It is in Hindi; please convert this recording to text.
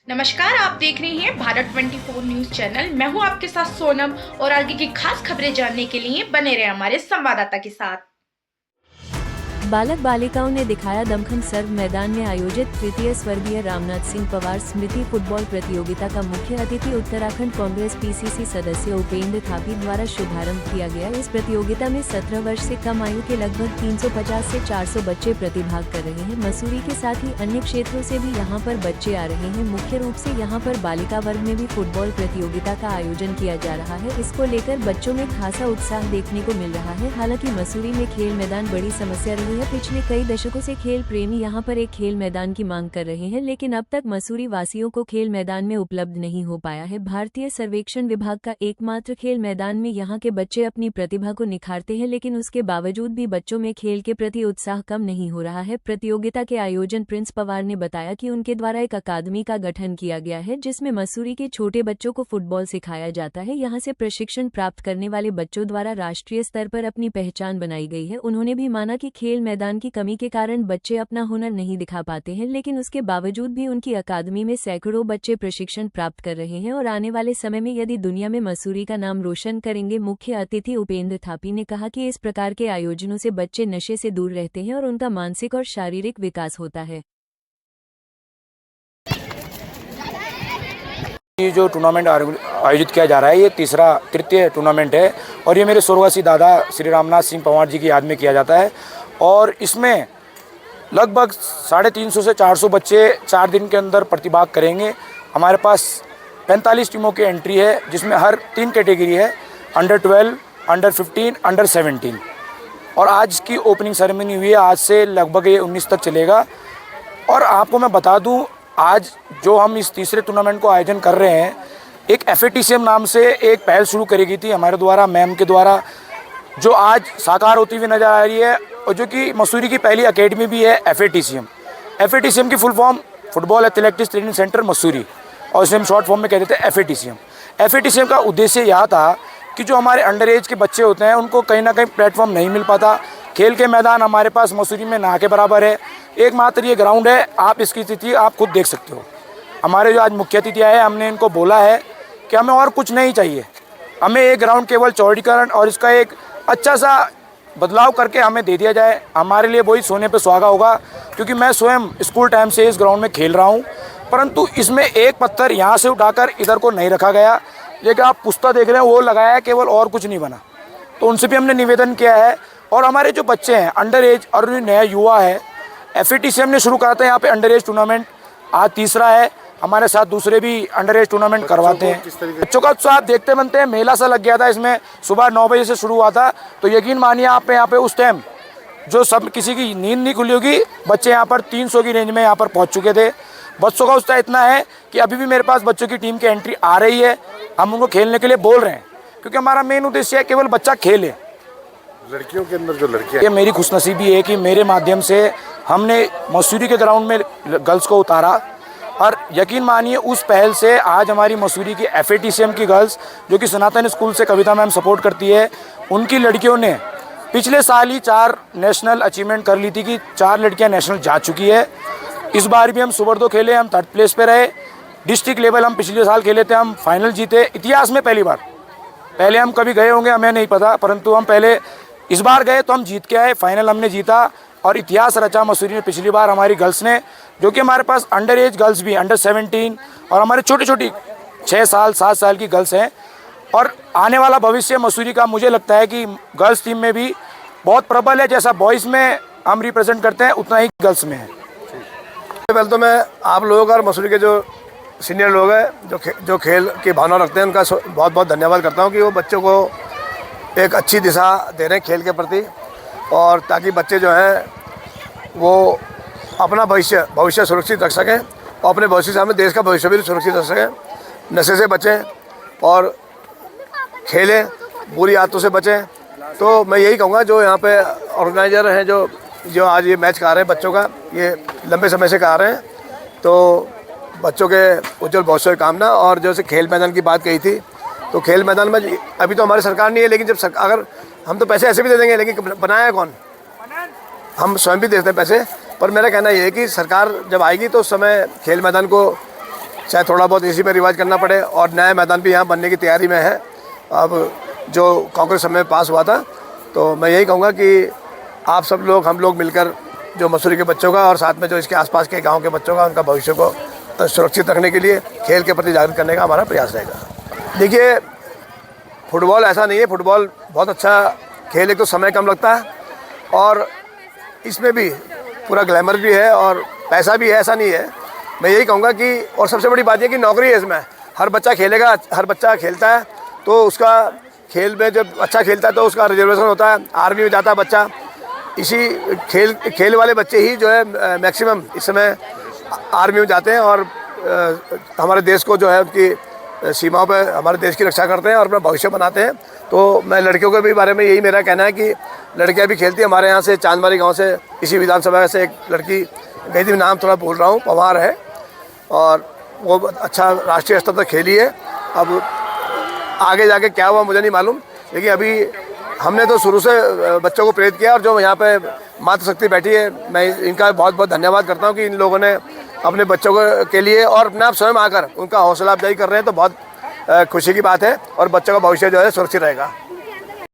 नमस्कार, आप देख रहे हैं भारत 24 न्यूज चैनल। मैं हूं आपके साथ सोनम और आगे की खास खबरें जानने के लिए बने रहे हमारे संवाददाता के साथ। बालक बालिकाओं ने दिखाया दमखम। सर्व मैदान में आयोजित तृतीय स्वर्गीय रामनाथ सिंह पवार स्मृति फुटबॉल प्रतियोगिता का मुख्य अतिथि उत्तराखंड कांग्रेस पीसीसी सदस्य उपेंद्र थापी द्वारा शुभारंभ किया गया। इस प्रतियोगिता में 17 वर्ष से कम आयु के लगभग 350 से 400 बच्चे प्रतिभाग कर रहे हैं। मसूरी के साथ ही अन्य क्षेत्रों से भी यहां पर बच्चे आ रहे हैं। मुख्य रूप से यहां पर बालिका वर्ग में भी फुटबॉल प्रतियोगिता का आयोजन किया जा रहा है। इसको लेकर बच्चों में खासा उत्साह देखने को मिल रहा है। हालांकि मसूरी में खेल मैदान बड़ी समस्या रही है। पिछले कई दशकों से खेल प्रेमी यहां पर एक खेल मैदान की मांग कर रहे हैं, लेकिन अब तक मसूरी वासियों को खेल मैदान में उपलब्ध नहीं हो पाया है। भारतीय सर्वेक्षण विभाग का एकमात्र खेल मैदान में यहां के बच्चे अपनी प्रतिभा को निखारते हैं, लेकिन उसके बावजूद भी बच्चों में खेल के प्रति उत्साह कम नहीं हो रहा है। प्रतियोगिता के आयोजन प्रिंस पवार ने बताया कि उनके द्वारा एक अकादमी का गठन किया गया है, जिसमें मसूरी के छोटे बच्चों को फुटबॉल सिखाया जाता है। यहां से प्रशिक्षण प्राप्त करने वाले बच्चों द्वारा राष्ट्रीय स्तर पर अपनी पहचान बनाई गई है। उन्होंने भी माना कि खेल मैदान की कमी के कारण बच्चे अपना हुनर नहीं दिखा पाते हैं, लेकिन उसके बावजूद भी उनकी अकादमी में सैकड़ों बच्चे प्रशिक्षण प्राप्त कर रहे हैं और आने वाले समय में यदि दुनिया में मसूरी का नाम रोशन करेंगे। मुख्य अतिथि उपेंद्र थापी ने कहा कि इस प्रकार के आयोजनों से बच्चे नशे से दूर रहते हैं और उनका मानसिक और शारीरिक विकास होता है। ये जो टूर्नामेंट आयोजित किया जा रहा है, ये तृतीय टूर्नामेंट है और ये मेरे स्वर्गवासी दादा श्री रामनाथ सिंह पवार जी की याद में किया जाता है। और इसमें लगभग 350 से 400 बच्चे 4 दिन के अंदर प्रतिभाग करेंगे। हमारे पास 45 टीमों की एंट्री है, जिसमें हर 3 कैटेगरी है, अंडर 12, अंडर 15, अंडर 17। और आज की ओपनिंग सेरेमनी हुई है। आज से लगभग ये 19 तक चलेगा। और आपको मैं बता दूं, आज जो हम इस तीसरे टूर्नामेंट को आयोजन कर रहे हैं, एक FATCM नाम से एक पहल शुरू करी गई थी हमारे द्वारा, मैम के द्वारा, जो आज साकार होती हुई नज़र आ रही है और जो कि मसूरी की पहली एकेडमी भी है। FATCM की full form football athletics training centre Mussoorie, और इसे हम शॉर्ट फॉर्म में कह देते हैं FATCM का उद्देश्य यह था कि जो हमारे अंडर एज के बच्चे होते हैं, उनको कहीं ना कहीं प्लेटफॉर्म नहीं मिल पाता। खेल के मैदान हमारे पास मसूरी में ना के बराबर है। एकमात्र ये ग्राउंड है, आप इसकी स्थिति आप खुद देख सकते हो। हमारे जो आज मुख्य अतिथि आए, हमने इनको बोला है कि हमें और कुछ नहीं चाहिए, हमें ये ग्राउंड केवल चौड़ीकरण और इसका एक अच्छा सा बदलाव करके हमें दे दिया जाए। हमारे लिए वही सोने पे सुहागा होगा, क्योंकि मैं स्वयं स्कूल टाइम से इस ग्राउंड में खेल रहा हूँ, परंतु इसमें एक पत्थर यहाँ से उठाकर इधर को नहीं रखा गया। लेकिन आप पुस्ता देख रहे हैं, वो लगाया है, केवल, और कुछ नहीं बना। तो उनसे भी हमने निवेदन किया है। और हमारे जो बच्चे हैं अंडर एज और जो नया युवा है, FATCM ने शुरू करा था यहाँ पे अंडर एज टूर्नामेंट, आज तीसरा है। हमारे साथ दूसरे भी अंडर एज टूर्नामेंट करवाते हैं। बच्चों का उत्साह आप देखते बनते हैं। मेला सा लग गया था इसमें, सुबह 9 बजे से शुरू हुआ था। तो यकीन मानिए आप यहाँ पे उस टाइम जो सब किसी की नींद नहीं खुली होगी, बच्चे यहाँ पर 300 की रेंज में यहाँ पर पहुँच चुके थे। बच्चों का उत्साह इतना है कि अभी भी मेरे पास बच्चों की टीम की एंट्री आ रही है। हम उनको खेलने के लिए बोल रहे हैं, क्योंकि हमारा मेन उद्देश्य है केवल बच्चा खेले। लड़कियों के अंदर जो लड़कियां, ये मेरी खुशनसीबी है कि मेरे माध्यम से हमने मसूरी के ग्राउंड में गर्ल्स को उतारा। और यकीन मानिए उस पहल से आज हमारी मसूरी की FATCM की गर्ल्स, जो कि सनातन स्कूल से कविता मैम सपोर्ट करती है, उनकी लड़कियों ने पिछले साल ही 4 नेशनल अचीवमेंट कर ली थी कि 4 लड़कियां नेशनल जा चुकी है। इस बार भी हम सुबर्दो खेले, हम 3rd प्लेस पे रहे। डिस्ट्रिक्ट लेवल हम पिछले साल खेले थे, हम फाइनल जीते, इतिहास में पहली बार। पहले हम कभी गए होंगे हमें नहीं पता, परंतु हम पहले इस बार गए तो हम जीत के आए, फाइनल हमने जीता और इतिहास रचा मसूरी में। पिछली बार हमारी गर्ल्स ने, जो कि हमारे पास अंडर एज गर्ल्स भी, अंडर 17 और हमारे छोटी छोटी 6 साल 7 साल की गर्ल्स हैं। और आने वाला भविष्य मसूरी का मुझे लगता है कि गर्ल्स टीम में भी बहुत प्रबल है। जैसा बॉयज़ में हम रिप्रेजेंट करते हैं, उतना ही गर्ल्स में है। पहले तो मैं आप लोगों और मसूरी के जो सीनियर लोग हैं, जो खेल की भावना रखते हैं, उनका बहुत बहुत धन्यवाद करता हूँ कि वो बच्चों को एक अच्छी दिशा दे रहे हैं खेल के प्रति, और ताकि बच्चे जो हैं वो अपना भविष्य सुरक्षित रख सकें और अपने भविष्य से हमें देश का भविष्य भी सुरक्षित रख सकें। नशे से बचें और खेलें, बुरी आदतों से बचें। तो मैं यही कहूँगा, जो यहाँ पे ऑर्गेनाइजर हैं, जो आज ये मैच करा रहे हैं बच्चों का, ये लंबे समय से करा रहे हैं, तो बच्चों के उज्जवल भविष्य की कामना। और जैसे खेल मैदान की बात कही थी, तो खेल मैदान में अभी तो हमारी सरकार नहीं है, लेकिन जब अगर हम तो पैसे ऐसे भी दे देंगे, लेकिन बनाया कौन? हम स्वयं भी देते हैं पैसे। पर मेरा कहना ये है कि सरकार जब आएगी तो उस समय खेल मैदान को शायद थोड़ा बहुत इसी में रिवाज करना पड़े, और नया मैदान भी यहाँ बनने की तैयारी में है। अब जो कांग्रेस समय में पास हुआ था, तो मैं यही कहूँगा कि आप सब लोग, हम लोग मिलकर जो मसूरी के बच्चों का और साथ में जो इसके आसपास के गांव के बच्चों का, उनका भविष्य को सुरक्षित रखने के लिए खेल के प्रति जागरूक करने का हमारा प्रयास रहेगा। देखिए, फुटबॉल ऐसा नहीं है, फुटबॉल बहुत अच्छा खेल, एक तो समय कम लगता है और इसमें भी पूरा ग्लैमर भी है और पैसा भी है, ऐसा नहीं है। मैं यही कहूँगा कि, और सबसे बड़ी बात यह कि नौकरी है इसमें, हर बच्चा खेलेगा, हर बच्चा खेलता है तो उसका खेल में जब अच्छा खेलता है तो उसका रिजर्वेशन होता है, आर्मी में जाता है बच्चा। इसी खेल वाले बच्चे ही जो है मैक्सिमम इस समय आर्मी में जाते हैं और हमारे देश को जो है उनकी सीमाओं पर हमारे देश की रक्षा करते हैं और अपना भविष्य बनाते हैं। तो मैं लड़कियों के भी बारे में यही मेरा कहना है कि लड़कियां भी खेलती हैं। हमारे यहाँ से चांदमारी गांव से, इसी विधानसभा से एक लड़की गई थी, नाम थोड़ा भूल रहा हूँ, पवार है, और वो अच्छा राष्ट्रीय स्तर तक खेली है। अब आगे जाके क्या हुआ मुझे नहीं मालूम, लेकिन अभी हमने तो शुरू से बच्चों को प्रेरित किया, और जो यहाँ पे मातृशक्ति बैठी है, मैं इनका बहुत बहुत धन्यवाद करता हूँ कि इन लोगों ने अपने बच्चों के लिए और अपने आप स्वयं आकर उनका हौसला अफजाई कर रहे हैं, तो बहुत खुशी की बात है और बच्चों का भविष्य जो है सुरक्षित रहेगा।